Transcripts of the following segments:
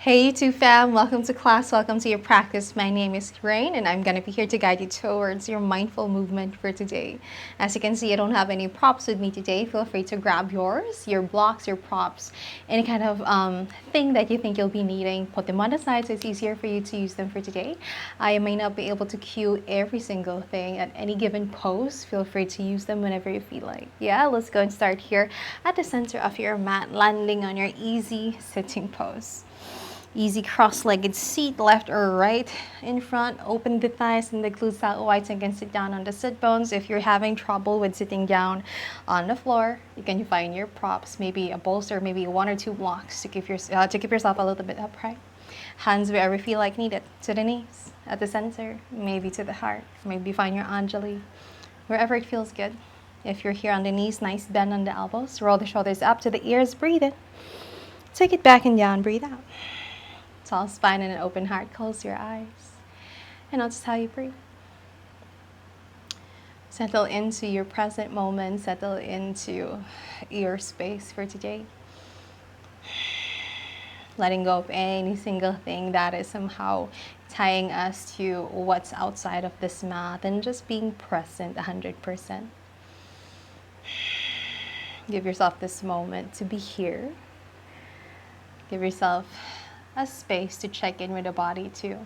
Hey YouTube fam, welcome to class, welcome to your practice. My name is Rain and I'm going to be here to guide you towards your mindful movement for today. As you can see, I don't have any props with me today. Feel free to grab yours, your blocks, your props, any kind of thing that you think you'll be needing. Put them on the side so it's easier for you to use them for today. I may not be able to cue every single thing at any given pose. Feel free to use them whenever you feel like. Yeah, let's go and start here at the center of your mat, landing on your easy sitting pose. Easy cross-legged seat, left or right in front. Open the thighs and the glutes out wide so you can sit down on the sit bones. If you're having trouble with sitting down on the floor, you can find your props, maybe a bolster, maybe one or two blocks to keep yourself a little bit upright. Hands wherever you feel like needed. To the knees, at the center, maybe to the heart. Maybe find your Anjali, wherever it feels good. If you're here on the knees, nice bend on the elbows. Roll the shoulders up to the ears. Breathe in. Take it back and down. Breathe out. Tall spine and an open heart. Close your eyes. And notice how you breathe. Settle into your present moment. Settle into your space for today. Letting go of any single thing that is somehow tying us to what's outside of this mat and just being present 100%. Give yourself this moment to be here. Give yourself a space to check in with the body too.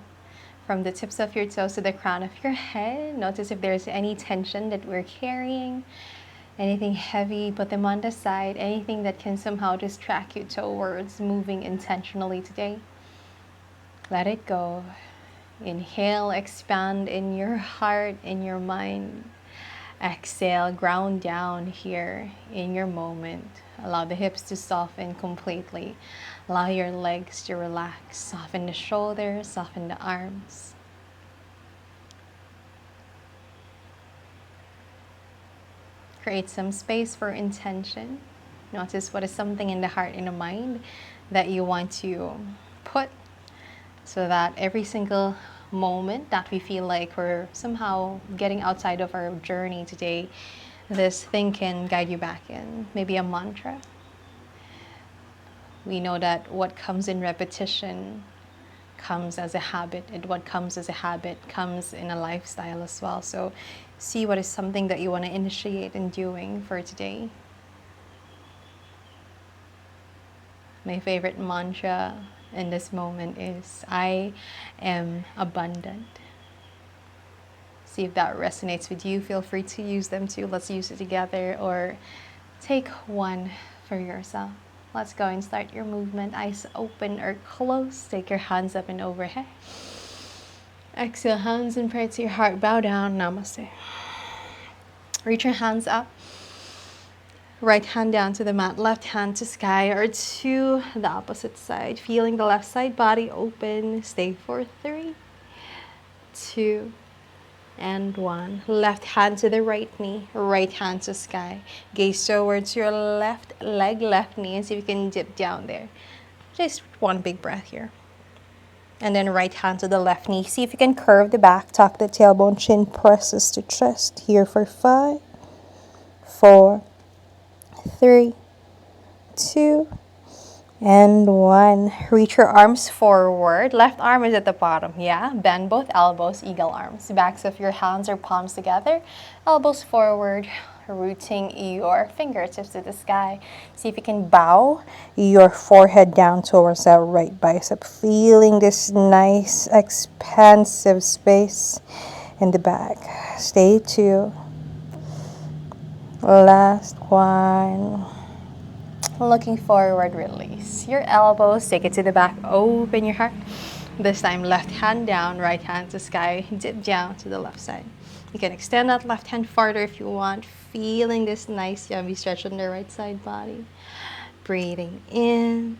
From the tips of your toes to the crown of your head, notice if there's any tension that we're carrying, anything heavy, put them on the side, anything that can somehow distract you towards moving intentionally today. Let it go. Inhale, expand in your heart, in your mind. Exhale, ground down here in your moment. Allow the hips to soften completely. Allow your legs to relax. Soften the shoulders, soften the arms. Create some space for intention. Notice what is something in the heart and the mind that you want to put so that every single moment that we feel like we're somehow getting outside of our journey today, this thing can guide you back in. Maybe a mantra. We know that what comes in repetition comes as a habit, and what comes as a habit comes in a lifestyle as well. So see what is something that you want to initiate in doing for today. My favorite mantra in this moment is, I am abundant. See if that resonates with you. Feel free to use them too. Let's use it together, or take one for yourself. Let's go and start your movement. Eyes open or closed. Take your hands up and overhead. Exhale, hands in prayer to your heart. Bow down, namaste. Reach your hands up. Right hand down to the mat, left hand to sky or to the opposite side. Feeling the left side body open. Stay for 3, 2, and 1. Left hand to the right knee, right hand to sky. Gaze towards your left leg, left knee, and see if you can dip down there. Just one big breath here. And then right hand to the left knee. See if you can curve the back, tuck the tailbone, chin presses to chest. Here for 5, 4, 3, 2, and 1. Reach your arms forward. Left arm is at the bottom. Yeah. Bend both elbows, eagle arms. Backs of your hands or palms together. Elbows forward. Rooting your fingertips to the sky. See if you can bow your forehead down towards that right bicep. Feeling this nice expansive space in the back. Stay 2. Last one. Looking forward, release your elbows, take it to the back, open your heart. This time, left hand down, right hand to sky, dip down to the left side. You can extend that left hand farther if you want, feeling this nice yummy stretch on the right side body. Breathing in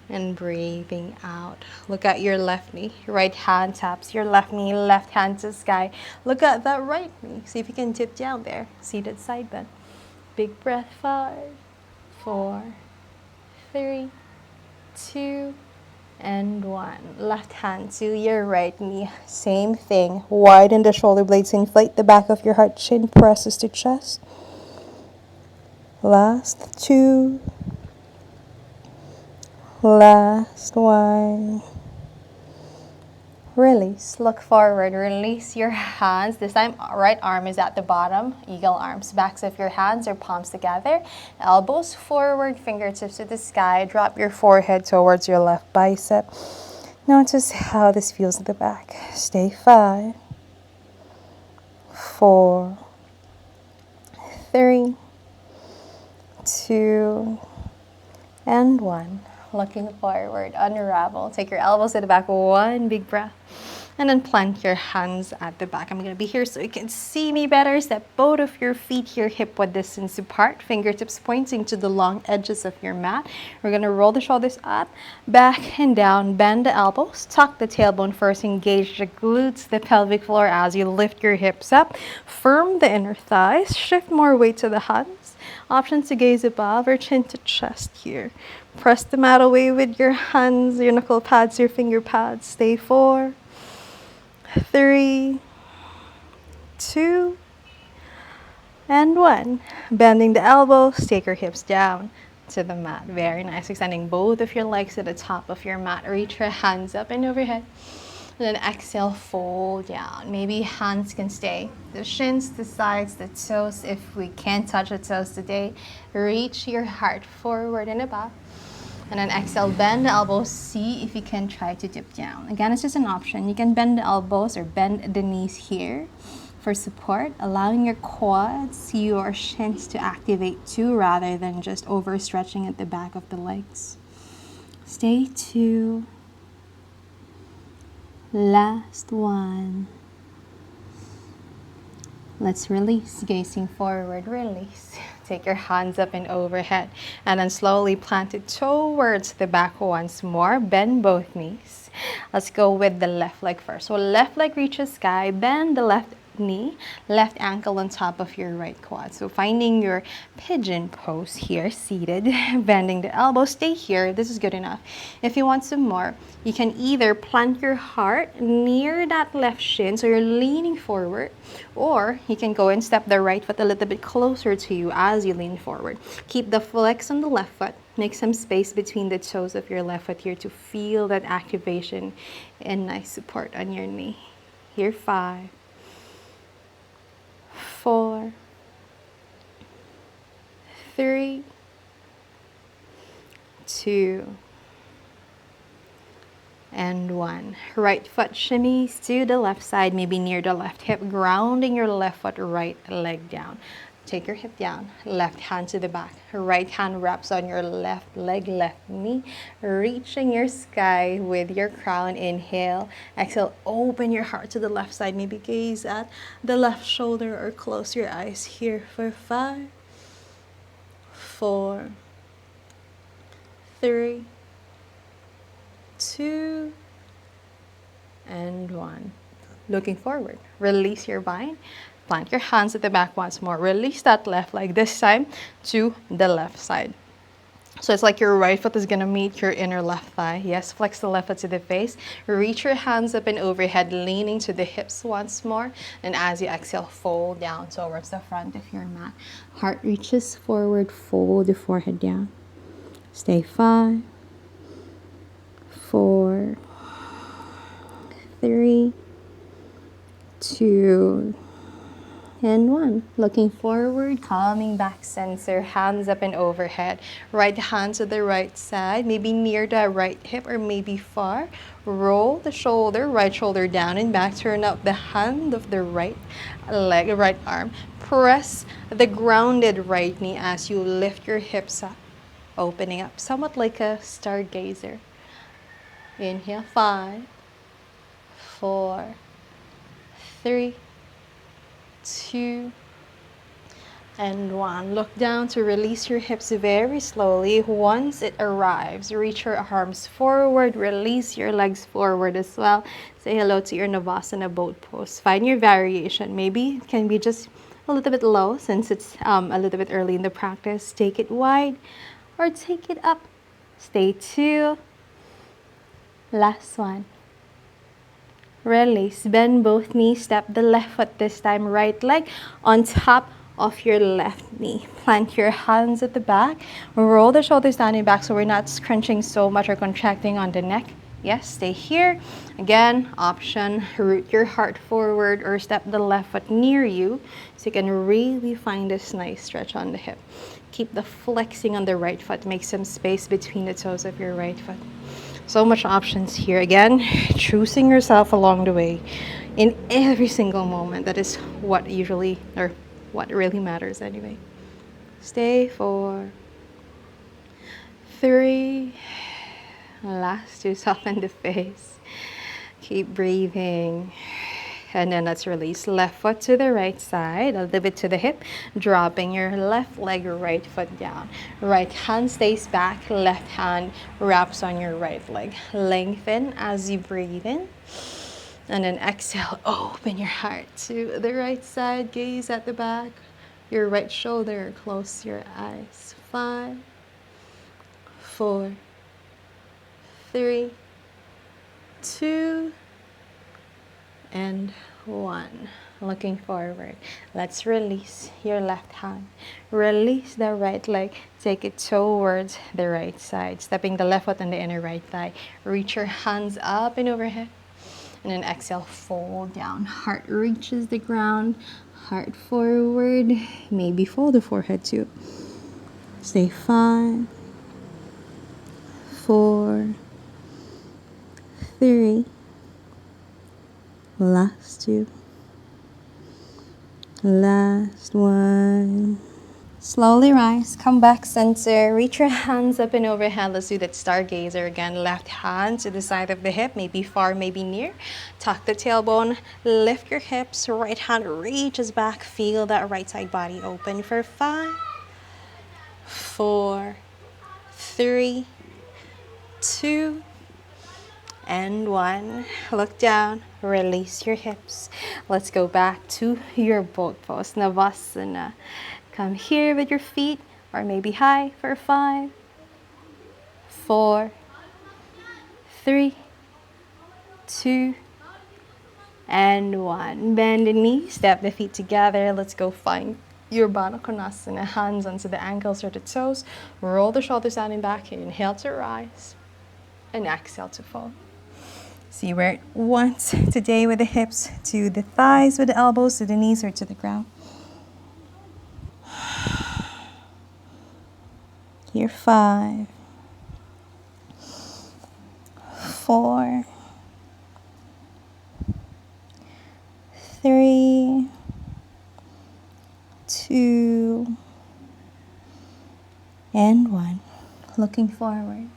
and breathing out. Look at your left knee. Right hand taps your left knee, left hand to sky. Look at that right knee. See if you can dip down there. Seated side bend. Big breath, 5, 4, 3, 2, and 1. Left hand to your right knee. Same thing. Widen the shoulder blades. Inflate the back of your heart. Chin presses to chest. Last 2. Last one. Release. Look forward. Release your hands. This time, right arm is at the bottom. Eagle arms. Backs of your hands or palms together. Elbows forward. Fingertips to the sky. Drop your forehead towards your left bicep. Notice how this feels at the back. Stay 5, 4, 3, 2, and 1. Looking forward, unravel. Take your elbows to the back, one big breath. And then plant your hands at the back. I'm going to be here so you can see me better. Step both of your feet here, hip-width distance apart. Fingertips pointing to the long edges of your mat. We're going to roll the shoulders up, back, and down. Bend the elbows. Tuck the tailbone first. Engage the glutes, the pelvic floor as you lift your hips up. Firm the inner thighs. Shift more weight to the hands. Option to gaze above or chin to chest here. Press the mat away with your hands, your knuckle pads, your finger pads. Stay 4, 3, 2, and 1. Bending the elbows, take your hips down to the mat. Very nice. Extending both of your legs to the top of your mat. Reach your hands up and overhead. And then exhale, fold down. Maybe hands can stay. The shins, the sides, the toes. If we can't touch the toes today, reach your heart forward and above. And then exhale, bend the elbows. See if you can try to dip down. Again, it's just an option. You can bend the elbows or bend the knees here for support, allowing your quads, your shins to activate too rather than just overstretching at the back of the legs. Stay 2. Last one. Let's release. Gazing forward, release. Take your hands up and overhead. And then slowly plant it towards the back once more. Bend both knees. Let's go with the left leg first. So left leg reaches sky. Bend the left knee, left ankle on top of your right quad. So finding your pigeon pose here, seated, bending the elbows. Stay here. This is good enough. If you want some more, you can either plant your heart near that left shin, so you're leaning forward, or you can go and step the right foot a little bit closer to you as you lean forward. Keep the flex on the left foot. Make some space between the toes of your left foot here to feel that activation and nice support on your knee. Here, 5, 4, 3, 2, and 1. Right foot shimmies to the left side, maybe near the left hip, grounding your left foot, right leg down. Take your hip down, left hand to the back, right hand wraps on your left leg, left knee, reaching your sky with your crown. Inhale, exhale, open your heart to the left side, maybe gaze at the left shoulder or close your eyes here for 5, 4, 3, 2, and 1. Looking forward. Release your bind. Plant your hands at the back once more. Release that left leg, this time to the left side. So it's like your right foot is going to meet your inner left thigh. Yes, flex the left foot to the face. Reach your hands up and overhead, leaning to the hips once more. And as you exhale, fold down towards the front of your mat. Heart reaches forward, fold the forehead down. Stay 5, 4, 3, 2, and 1. Looking forward, coming back center, hands up and overhead. Right hand to the right side, maybe near the right hip or maybe far. Roll the shoulder, right shoulder down and back. Turn out the hand of the right leg, right arm. Press the grounded right knee as you lift your hips up, opening up, somewhat like a stargazer. Inhale, 5, 4, 3, 2, and 1. Look down to release your hips very slowly. Once it arrives, reach your arms forward, release your legs forward as well. Say hello to your Navasana boat pose. Find your variation. Maybe it can be just a little bit low since it's a little bit early in the practice. Take it wide or take it up. Stay 2. Last one. Release. Bend both knees. Step the left foot this time. Right leg on top of your left knee. Plant your hands at the back. Roll the shoulders down and back so we're not scrunching so much or contracting on the neck. Yes, stay here. Again, option, root your heart forward or step the left foot near you so you can really find this nice stretch on the hip. Keep the flexing on the right foot. Make some space between the toes of your right foot. So much options here. Again, choosing yourself along the way in every single moment. That is what usually, or what really matters anyway. Stay for 3. Last 2, soften the face. Keep breathing. And then let's release. Left foot to the right side, a little bit to the hip, dropping your left leg, right foot down. Right hand stays back, left hand wraps on your right leg. Lengthen as you breathe in. And then exhale, open your heart to the right side, gaze at the back, your right shoulder, close your eyes. 5, 4, 3, 2, and 1. Looking forward. Let's release your left hand. Release the right leg. Take it towards the right side. Stepping the left foot on the inner right thigh. Reach your hands up and overhead. And then exhale, fold down. Heart reaches the ground. Heart forward. Maybe fold the forehead too. Stay 5, 4, 3. Last 2. Last 1. Slowly rise, come back center, reach your hands up and overhead. Let's do that stargazer again. Left hand to the side of the hip, maybe far, maybe near. Tuck the tailbone, lift your hips, right hand reaches back. Feel that right side body open for 5, 4, 3, 2, and 1. Look down, release your hips. Let's go back to your boat pose, Navasana. Come here with your feet, or maybe high for 5, 4, 3, 2, and 1. Bend the knees, step the feet together. Let's go find your Baddha Konasana. Hands onto the ankles or the toes. Roll the shoulders down and back. Inhale to rise, and exhale to fold. See where it wants today with the hips to the thighs, with the elbows to the knees or to the ground. Here 5, 4, 3, 2, and 1. Looking forward.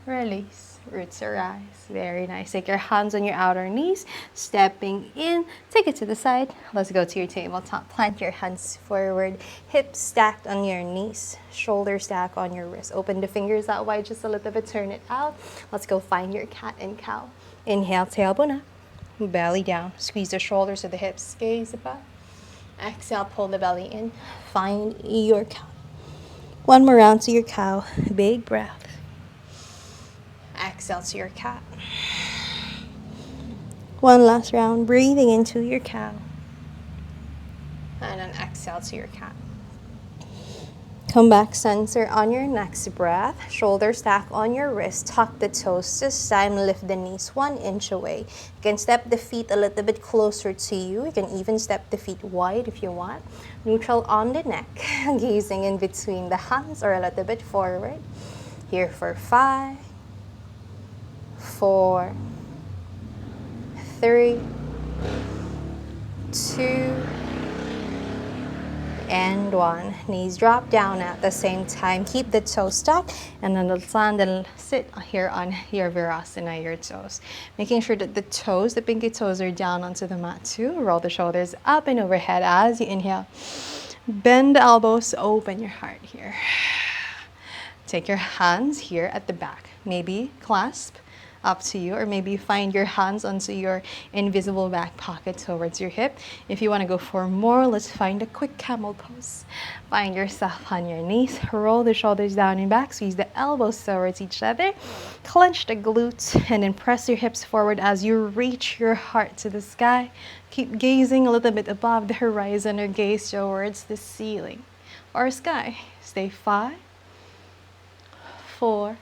Release. Roots arise. Very nice. Take your hands on your outer knees. Stepping in. Take it to the side. Let's go to your tabletop. Plant your hands forward. Hips stacked on your knees. Shoulders stacked on your wrists. Open the fingers out wide just a little bit. Turn it out. Let's go find your cat and cow. Inhale, tailbone up. Belly down. Squeeze the shoulders to the hips. Gaze above. Exhale, pull the belly in. Find your cow. One more round to your cow. Big breath. Exhale to your cat. One last round, breathing into your cow. And then exhale to your cat. Come back center on your next breath. Shoulders stack on your wrist. Tuck the toes. This time, lift the knees 1 inch away. You can step the feet a little bit closer to you. You can even step the feet wide if you want. Neutral on the neck. Gazing in between the hands or a little bit forward. Here for 5, 4, 3, 2, and 1. Knees drop down at the same time. Keep the toes stuck, and then land and sit here on your Virasana, your toes. Making sure that the toes, the pinky toes, are down onto the mat too. Roll the shoulders up and overhead as you inhale. Bend the elbows, open your heart here. Take your hands here at the back. Maybe clasp up to you. Or maybe find your hands onto your invisible back pocket towards your hip. If you want to go for more, let's find a quick camel pose. Find yourself on your knees. Roll the shoulders down and back. Squeeze the elbows towards each other. Clench the glutes and then press your hips forward as you reach your heart to the sky. Keep gazing a little bit above the horizon or gaze towards the ceiling or sky. Stay 5, 4,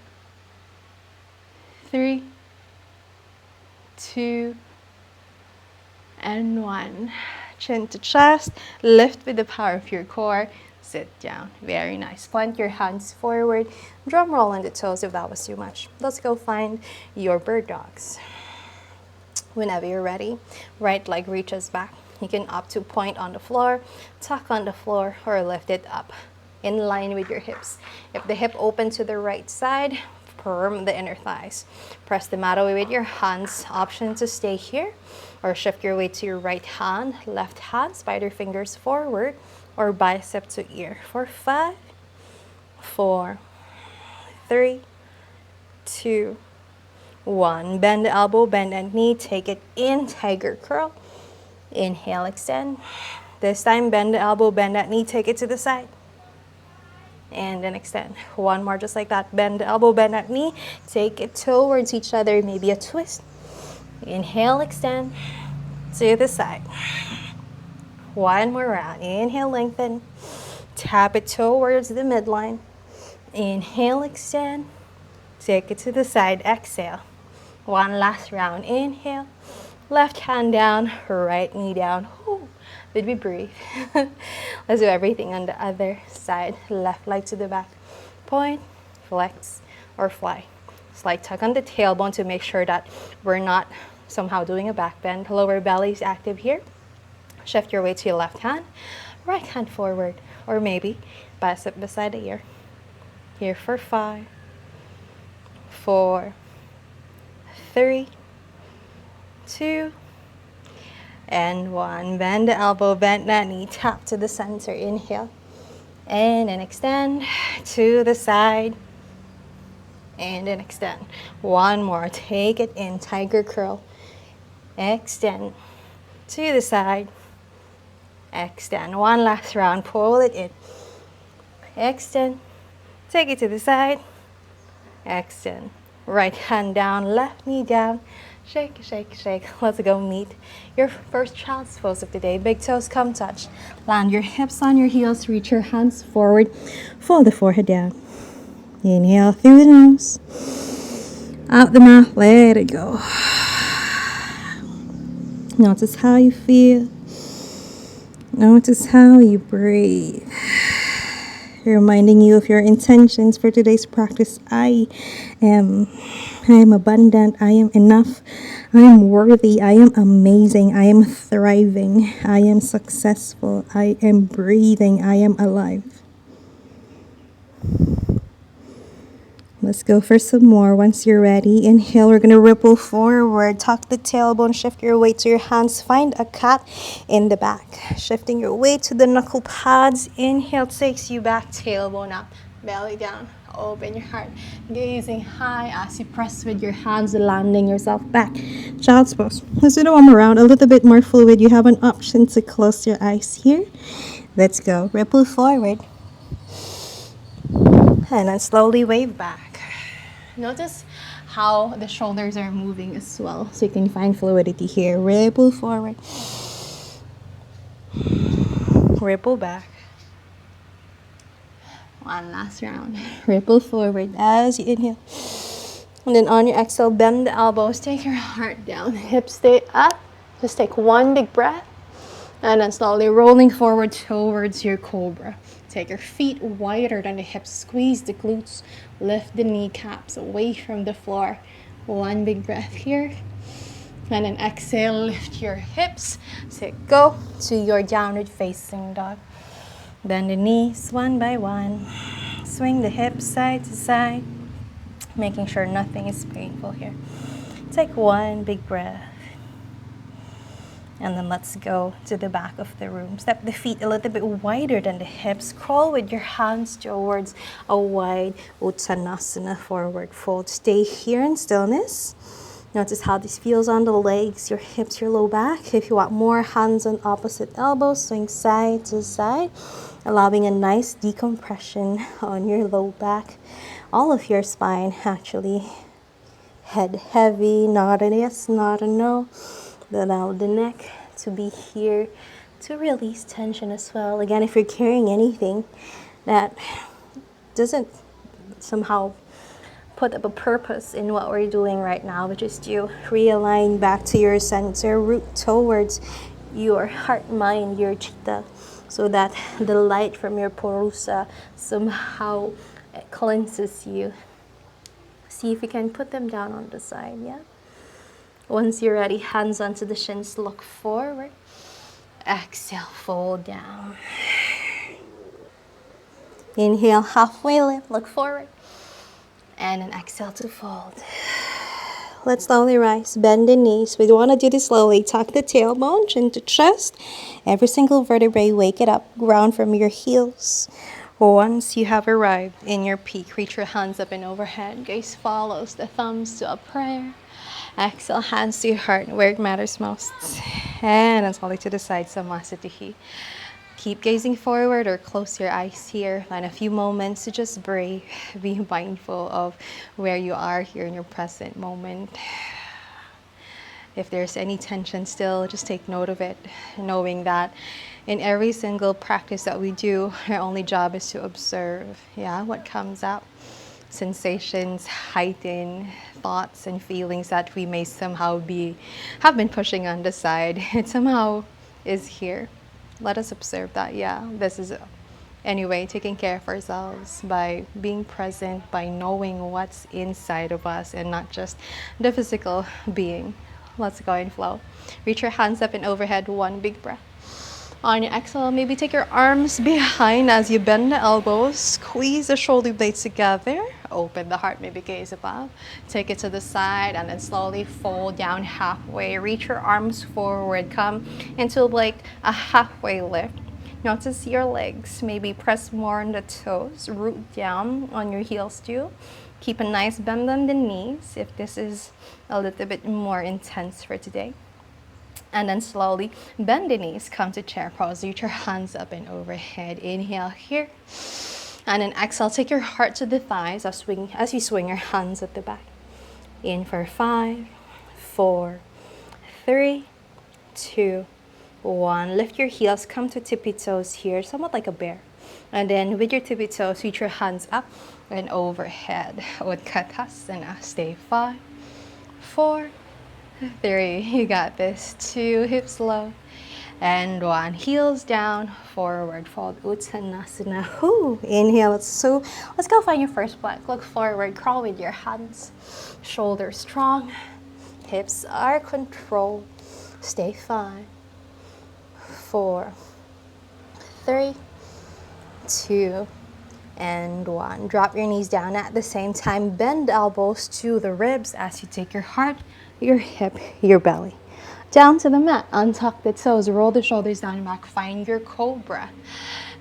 3, 2, and 1. Chin to chest, lift with the power of your core, sit down. Very nice. Plant your hands forward, drum roll on the toes if that was too much. Let's go find your bird dogs. Whenever you're ready, right leg reaches back. You can opt to point on the floor, tuck on the floor, or lift it up in line with your hips. If the hip open to the right side, firm the inner thighs. Press the mat away with your hands. Option to stay here or shift your weight to your right hand, left hand, spider fingers forward or bicep to ear. For 5, 4, 3, 2, 1. Bend the elbow, bend the knee, take it in, tiger curl. Inhale, extend. This time, bend the elbow, bend that knee, take it to the side. And then extend. One more just like that. Bend the elbow, bend that knee, take it towards each other, maybe a twist. Inhale, extend to the side. One more round. Inhale, lengthen. Tap it towards the midline. Inhale, extend. Take it to the side. Exhale. One last round. Inhale. Left hand down, right knee down. Ooh, did we breathe? Let's do everything on the other side. Left leg to the back. Point, flex, or fly. Slight tug on the tailbone to make sure that we're not somehow doing a back bend. Lower belly is active here. Shift your weight to your left hand. Right hand forward. Or maybe bicep beside the ear. Here for 5, 4, 3, 2, and 1. Bend the elbow, bend that knee, tap to the center. Inhale. And then extend to the side. And then extend. One more. Take it in. Tiger curl. Extend to the side. Extend. One last round. Pull it in. Extend. Take it to the side. Extend. Right hand down, left knee down. Shake, shake, shake. Let's go meet your first child's pose of the day. Big toes come touch. Land your hips on your heels. Reach your hands forward. Fold the forehead down. Inhale through the nose. Out the mouth. Let it go. Notice how you feel. Notice how you breathe. Reminding you of your intentions for today's practice. I am abundant. I am enough. I am worthy. I am amazing. I am thriving. I am successful. I am breathing. I am alive. Let's go for some more. Once you're ready, inhale. We're going to ripple forward. Tuck the tailbone. Shift your weight to your hands. Find a cat in the back. Shifting your weight to the knuckle pads. Inhale takes you back. Tailbone up. Belly down. Open your heart. Gazing high as you press with your hands, landing yourself back. Child's pose. Let's do the one more round. A little bit more fluid. You have an option to close your eyes here. Let's go. Ripple forward. And then slowly wave back. Notice how the shoulders are moving as well. So you can find fluidity here. Ripple forward. Ripple back. One last round. Ripple forward as you inhale. And then on your exhale, bend the elbows. Take your heart down. Hips stay up. Just take one big breath. And then slowly rolling forward towards your cobra. Take your feet wider than the hips. Squeeze the glutes. Lift the kneecaps away from the floor. One big breath here. And then exhale, lift your hips. So go to your downward facing dog. Bend the knees one by one. Swing the hips side to side. Making sure nothing is painful here. Take one big breath. And then let's go to the back of the room. Step the feet a little bit wider than the hips. Crawl with your hands towards a wide Uttanasana forward fold. Stay here in stillness. Notice how this feels on the legs, your hips, your low back. If you want more, hands on opposite elbows, swing side to side, allowing a nice decompression on your low back, all of your spine actually. Head heavy, not a yes, not a no. Allow the neck to be here to release tension as well. Again, if you're carrying anything that doesn't somehow put up a purpose in what we're doing right now, which is to realign back to your center, root towards your heart, mind, your chitta, so that the light from your purusa somehow cleanses you. See if you can put them down on the side, yeah? Once you're ready, hands onto the shins, look forward. Exhale, fold down. Inhale, halfway lift, look forward. And then exhale to fold. Let's slowly rise, bend the knees. We want to do this slowly. Tuck the tailbone, chin to chest. Every single vertebrae, wake it up. Ground from your heels. Once you have arrived in your peak, reach your hands up and overhead. Gaze follows the thumbs to a prayer. Exhale, hands to your heart, where it matters most. And then slowly to the side, Samasthiti. Keep gazing forward or close your eyes here. Find a few moments to just breathe. Be mindful of where you are here in your present moment. If there's any tension still, just take note of it, knowing that in every single practice that we do, our only job is to observe, what comes up. Sensations, heighten thoughts and feelings that we may somehow have been pushing on the side. It somehow is here. Let us observe that, this is anyway taking care of ourselves by being present, by knowing what's inside of us and not just the physical being. Let's go and flow. Reach your hands up and overhead, one big breath. On your exhale, maybe take your arms behind as you bend the elbows, squeeze the shoulder blades together, open the heart, maybe gaze above. Take it to the side and then slowly fold down halfway. Reach your arms forward, come into like a halfway lift. Notice your legs, maybe press more on the toes, root down on your heels too. Keep a nice bend on the knees if this is a little bit more intense for today. And then slowly bend the knees, come to chair pose. Reach your hands up and overhead. Inhale here. And then exhale, take your heart to the thighs as you swing your hands at the back. In for 5, 4, 3, 2, 1. Lift your heels, come to tippy toes here, somewhat like a bear. And then with your tippy toes, reach your hands up and overhead. Utkatasana. Stay 5, 4, 3, you got this. 2, hips low. And 1, heels down, forward fold, Uttanasana. Inhale, let's go find your first plank. Look forward, crawl with your hands. Shoulders strong, hips are controlled. Stay 5, 4, 3, 2, and 1. Drop your knees down at the same time. Bend elbows to the ribs as you take your heart, your hip, your belly. Down to the mat, untuck the toes, roll the shoulders down and back, find your cobra.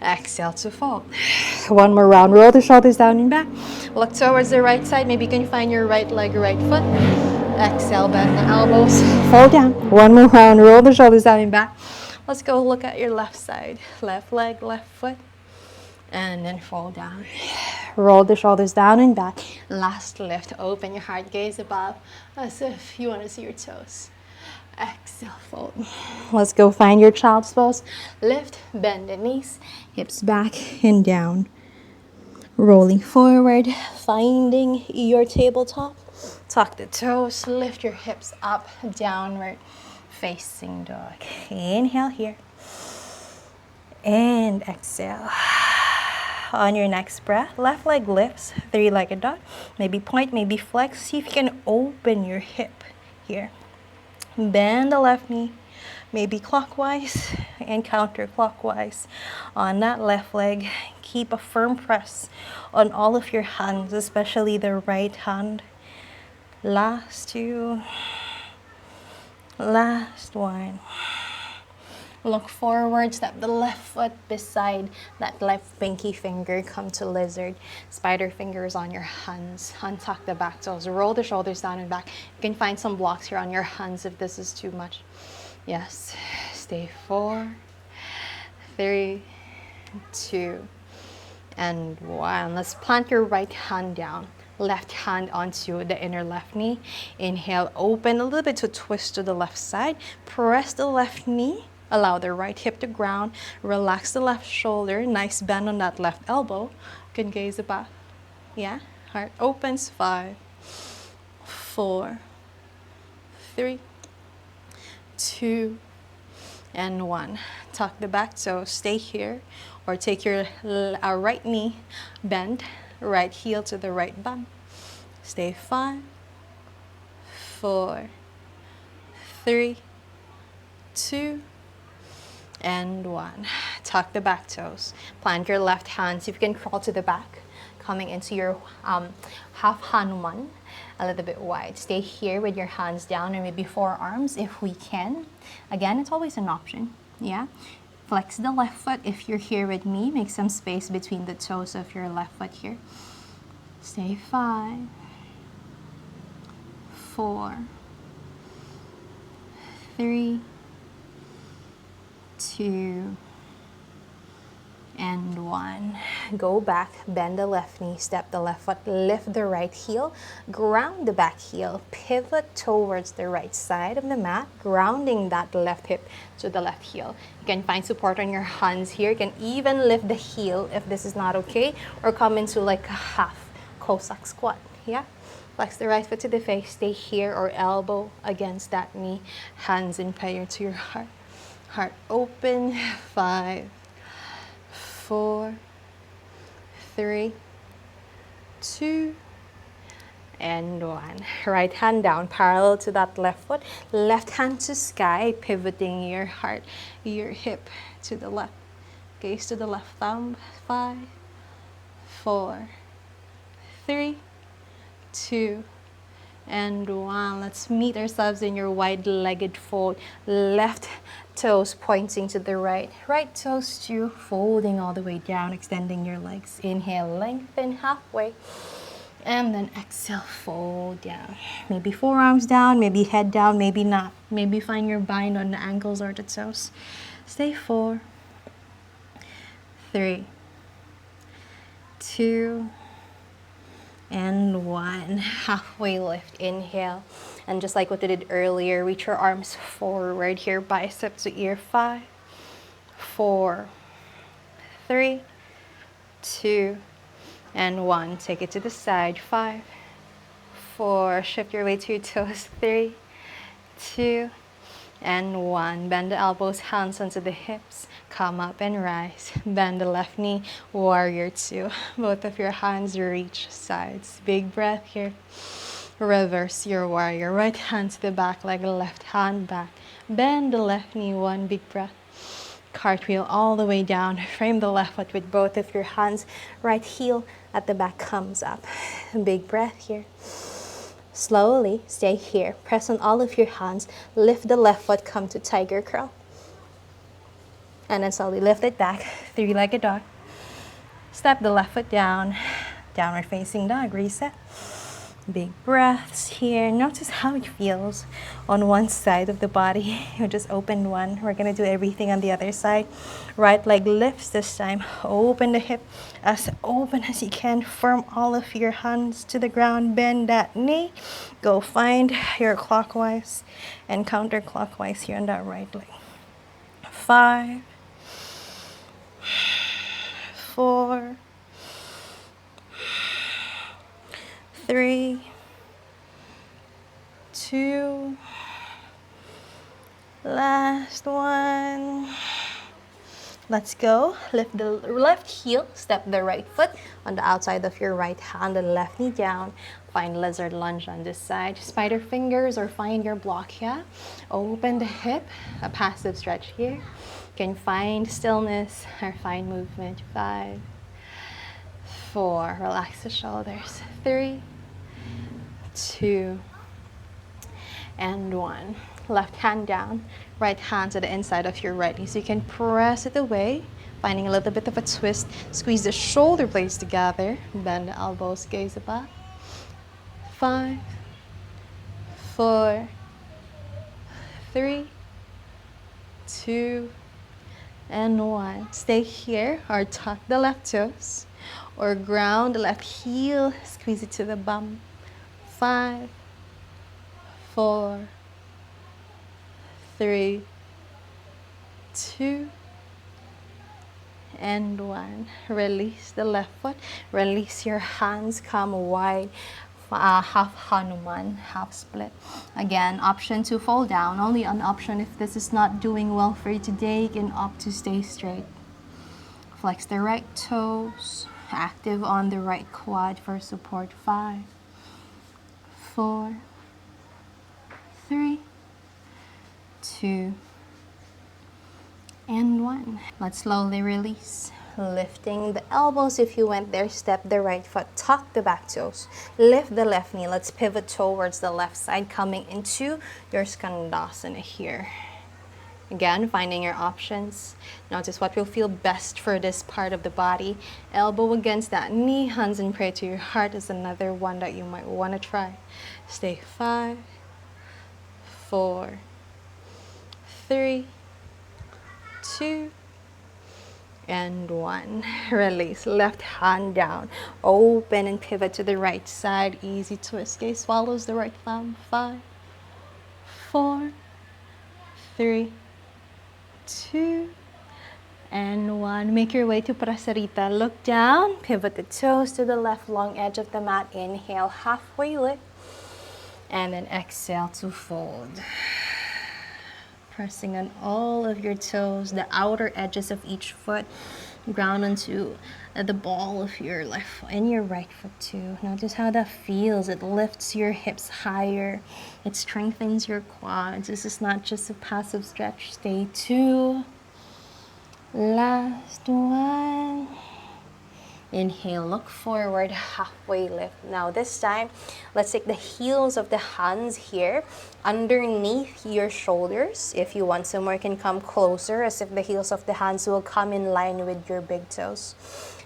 Exhale to fold. One more round, roll the shoulders down and back. Look towards the right side, maybe you can find your right leg, right foot. Exhale, bend the elbows, fold down. One more round, roll the shoulders down and back. Let's go look at your left side, left leg, left foot. And then fold down. Roll the shoulders down and back. Last lift, open your heart, gaze above as if you want to see your toes. Exhale, fold. Let's go find your child's pose. Lift, bend the knees, hips back and down. Rolling forward, finding your tabletop. Tuck the toes, lift your hips up, downward facing dog. Inhale here. And exhale. On your next breath, left leg lifts, 3-legged dog. Maybe point, maybe flex. See if you can open your hip here. Bend the left knee, maybe clockwise and counterclockwise. On that left leg, keep a firm press on all of your hands, especially the right hand. Last 2. Last 1. Look forward, step the left foot beside that left pinky finger, come to lizard. Spider fingers on your hands, untuck the back toes, roll the shoulders down and back. You can find some blocks here on your hands if this is too much. Yes, stay 4, 3, 2, and 1. Let's plant your right hand down. Left hand onto the inner left knee. Inhale, open a little bit to twist to the left side. Press the left knee. Allow the right hip to ground. Relax the left shoulder. Nice bend on that left elbow. You can gaze above. Yeah? Heart opens. 5, 4, 3, 2, and 1. Tuck the back toes. Stay here. Or take your right knee, bend. Right heel to the right bum. Stay 5, 4, 3, 2, and 1. Tuck the back toes. Plant your left hand. See if you can crawl to the back. Coming into your half Hanuman, a little bit wide. Stay here with your hands down or maybe forearms if we can. Again, it's always an option. Yeah. Flex the left foot. If you're here with me, make some space between the toes of your left foot here. Stay 5, 4, 3, 2, and 1. Go back, bend the left knee, step the left foot, lift the right heel, ground the back heel, pivot towards the right side of the mat, grounding that left hip to the left heel. You can find support on your hands here. You can even lift the heel if this is not okay, or come into like a half Cossack squat. Yeah? Flex the right foot to the face, stay here or elbow against that knee, hands in prayer to your heart. Heart open. 5, 4, 3, 2, and 1. Right hand down, parallel to that left foot. Left hand to sky, pivoting your heart, your hip to the left. Gaze to the left thumb. 5, 4, 3, 2, and 1. Let's meet ourselves in your wide-legged fold. Left toes pointing to the right. Right toes to folding all the way down, extending your legs. Inhale, lengthen halfway. And then exhale, fold down. Maybe forearms down, maybe head down, maybe not. Maybe find your bind on the ankles or the toes. Stay 4, 3, 2, and 1. Halfway lift. Inhale. And just like what we did earlier, reach your arms forward here, bicep to ear. 5, 4, 3, 2, and 1. Take it to the side. 5, 4. Shift your weight to your toes. 3, 2, and 1. Bend the elbows, hands onto the hips. Come up and rise. Bend the left knee. Warrior 2. Both of your hands reach sides. Big breath here. Reverse your warrior. Right hand to the back leg, left hand back. Bend the left knee. 1 big breath. Cartwheel all the way down. Frame the left foot with both of your hands. Right heel at the back comes up. Big breath here. Slowly stay here. Press on all of your hands. Lift the left foot, come to tiger curl. And then slowly lift it back. 3-legged dog. Step the left foot down. Downward facing dog. Reset. Big breaths here. Notice how it feels on one side of the body. You just opened one. We're going to do everything on the other side. Right leg lifts this time. Open the hip as open as you can. Firm all of your hands to the ground. Bend that knee. Go find your clockwise and counterclockwise here on that right leg. 5, 4, 3, 2, last one. Let's go. Lift the left heel, step the right foot on the outside of your right hand, the left knee down. Find lizard lunge on this side. Spider fingers or find your block here. Open the hip, a passive stretch here. You can find stillness or find movement. 5, 4, relax the shoulders. 3, 2, and 1. Left hand down, right hand to the inside of your right knee. So you can press it away, finding a little bit of a twist. Squeeze the shoulder blades together, bend the elbows, gaze above. 5, 4, 3, 2, and 1. Stay here or tuck the left toes or ground the left heel, squeeze it to the bum. 5, 4, 3, 2, and 1. Release the left foot, release your hands, come wide. Half Hanuman, half split. Again, option to fall down. Only an option if this is not doing well for you today, you can opt to stay straight. Flex the right toes, active on the right quad for support. 5, 4, 3, 2, and 1. Let's slowly release. Lifting the elbows if you went there, step the right foot, tuck the back toes, lift the left knee. Let's pivot towards the left side, coming into your Skandasana here. Again, finding your options. Notice what will feel best for this part of the body. Elbow against that knee, hands in prayer to your heart is another one that you might want to try. Stay. 5, 4, 3, 2, and 1. Release. Left hand down. Open and pivot to the right side. Easy twist. Gaze follows the right thumb. 5, 4, 3, 2, and 1. Make your way to Prasarita. Look down. Pivot the toes to the left, long edge of the mat. Inhale, halfway lift. And then exhale to fold. Pressing on all of your toes, the outer edges of each foot, ground onto the ball of your left foot and your right foot too. Notice how that feels. It lifts your hips higher. It strengthens your quads. This is not just a passive stretch. Stay 2. Last 1. Inhale, look forward, halfway lift. Now this time, let's take the heels of the hands here underneath your shoulders. If you want some more, you can come closer as if the heels of the hands will come in line with your big toes.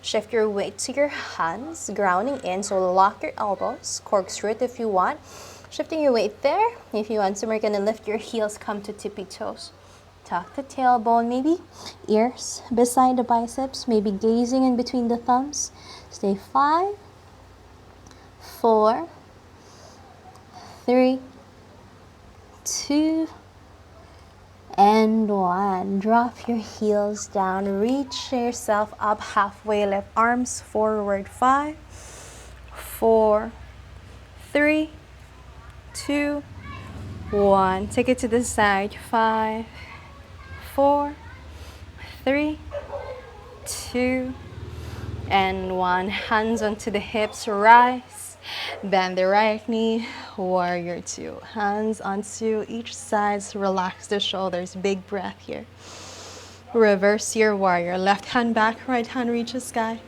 Shift your weight to your hands, grounding in, so lock your elbows, corkscrew it if you want. Shifting your weight there. If you want some more, you're gonna lift your heels, come to tippy toes. Tuck the tailbone, maybe ears beside the biceps, maybe gazing in between the thumbs. Stay. 5, 4, 3, 2, and 1. Drop your heels down, reach yourself up, halfway lift, arms forward. 5, 4, 3, 2, 1. Take it to the side. 5, 4, 3, 2, and 1. Hands onto the hips, rise, bend the right knee, warrior 2. Hands onto each side, relax the shoulders, big breath here. Reverse your warrior, left hand back, right hand reaches sky.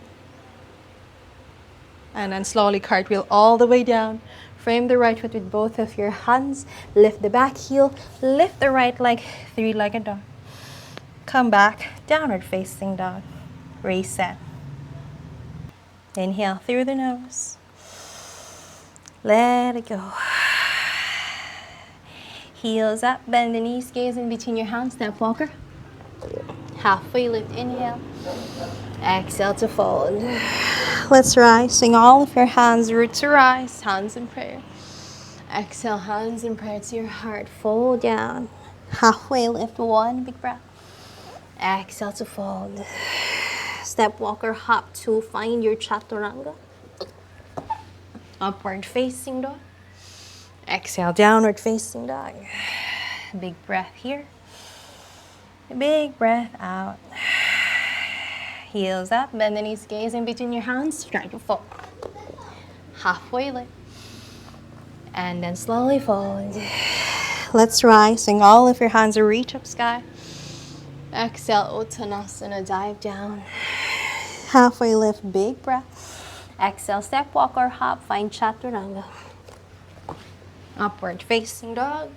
And then slowly cartwheel all the way down. Frame the right foot with both of your hands, lift the back heel, lift the right leg, 3-legged dog. Come back, downward facing dog. Reset. Inhale through the nose. Let it go. Heels up, bend the knees, gaze in between your hands, step walker. Halfway lift, inhale. Exhale to fold. Let's rise. Swing all of your hands, root to rise, hands in prayer. Exhale, hands in prayer to your heart. Fold down. Halfway lift, 1 big breath. Exhale to fold. Step walker, hop 2, find your chaturanga. Upward facing dog. Exhale, downward facing dog. Big breath here. Big breath out. Heels up, bend the knees, gaze in between your hands, try to fold. Halfway lift. And then slowly fold. Let's rise, swing all of your hands, reach up sky. Exhale, Uttanasana, dive down. Halfway lift, big breath. Exhale, step, walk or hop, find chaturanga. Upward facing dog.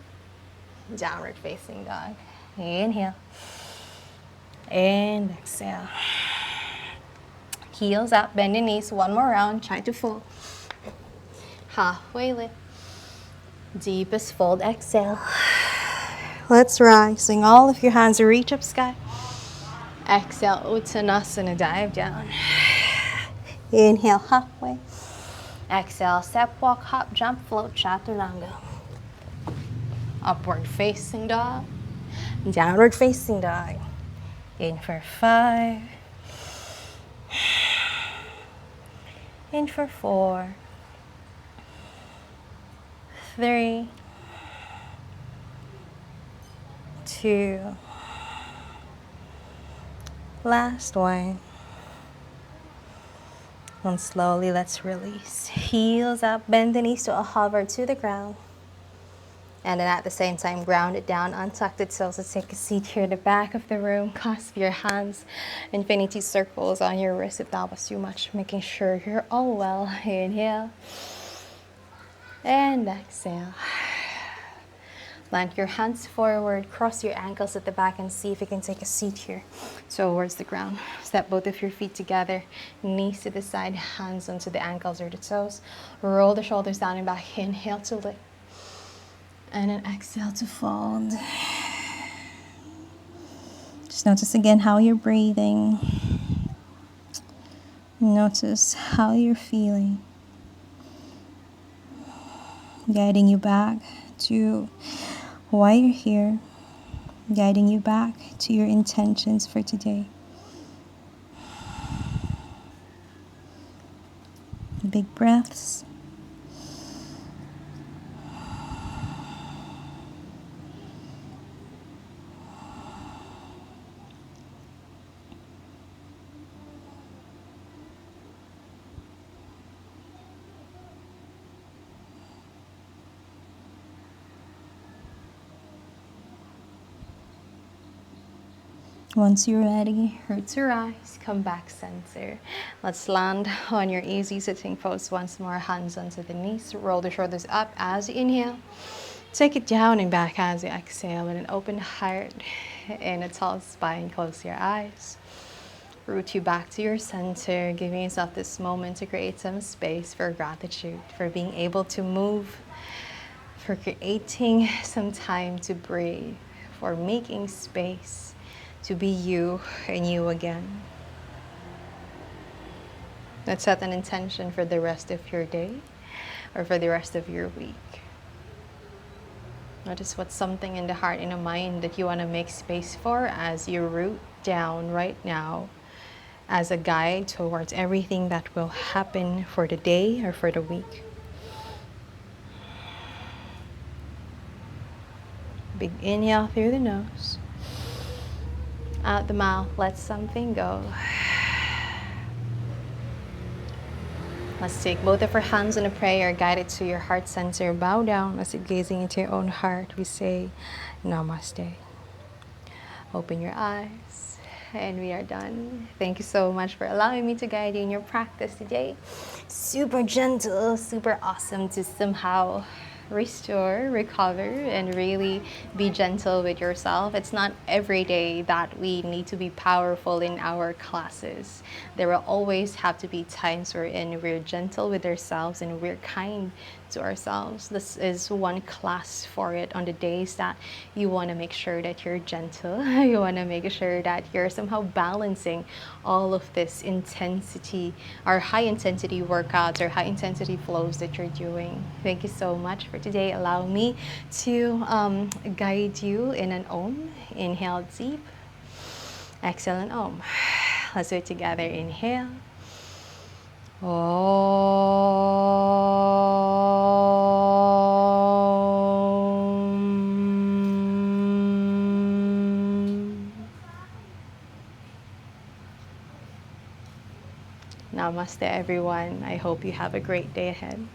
Downward facing dog. Inhale. And exhale. Heels up, bend the knees. One more round. Try to fold. Halfway lift. Deepest fold. Exhale. Let's rise. Swing all of your hands, reach up sky. Exhale, Uttanasana, dive down. Inhale, halfway. Exhale, step, walk, hop, jump, float, chaturanga. Upward facing dog. Downward facing dog. In for 5. In for 4. 3. 2. Last one. And slowly let's release. Heels up, bend the knees to a hover to the ground. And then at the same time, ground it down, untuck the toes. Let's take a seat here at the back of the room. Clasp your hands, infinity circles on your wrist if that was too much. Making sure you're all well. Inhale. And exhale. Plant your hands forward, cross your ankles at the back, and see if you can take a seat here towards the ground. Step both of your feet together, knees to the side, hands onto the ankles or the toes. Roll the shoulders down and back. Inhale to lift. And then exhale to fold. Just notice again how you're breathing. Notice how you're feeling. Guiding you back to why you're here. Guiding you back to your intentions for today. Big breaths. Once you're ready, root to rise, come back center. Let's land on your easy sitting pose once more. Hands onto the knees, roll the shoulders up as you inhale. Take it down and back as you exhale with an open heart and a tall spine. Close your eyes. Root you back to your center, giving yourself this moment to create some space for gratitude, for being able to move, for creating some time to breathe, for making space to be you and you again. Let's set an intention for the rest of your day or for the rest of your week. Notice what's something in the heart and the mind that you want to make space for as you root down right now as a guide towards everything that will happen for the day or for the week. Big inhale through the nose. Out the mouth, let something go. Let's take both of our hands in a prayer, guided to your heart center. Bow down as you're gazing into your own heart. We say, Namaste. Open your eyes, and we are done. Thank you so much for allowing me to guide you in your practice today. Super gentle, super awesome to somehow restore, recover, and really be gentle with yourself. It's not every day that we need to be powerful in our classes. There will always have to be times wherein we're gentle with ourselves and we're kind to ourselves. This is one class for it. On the days that you want to make sure that you're gentle, you want to make sure that you're somehow balancing all of this intensity, or high intensity workouts or high intensity flows that you're doing. Thank you so much for today. Allow me to guide you in an Om. Inhale deep, exhale an Om. Let's do it together. Inhale. Om. Namaste, everyone. I hope you have a great day ahead.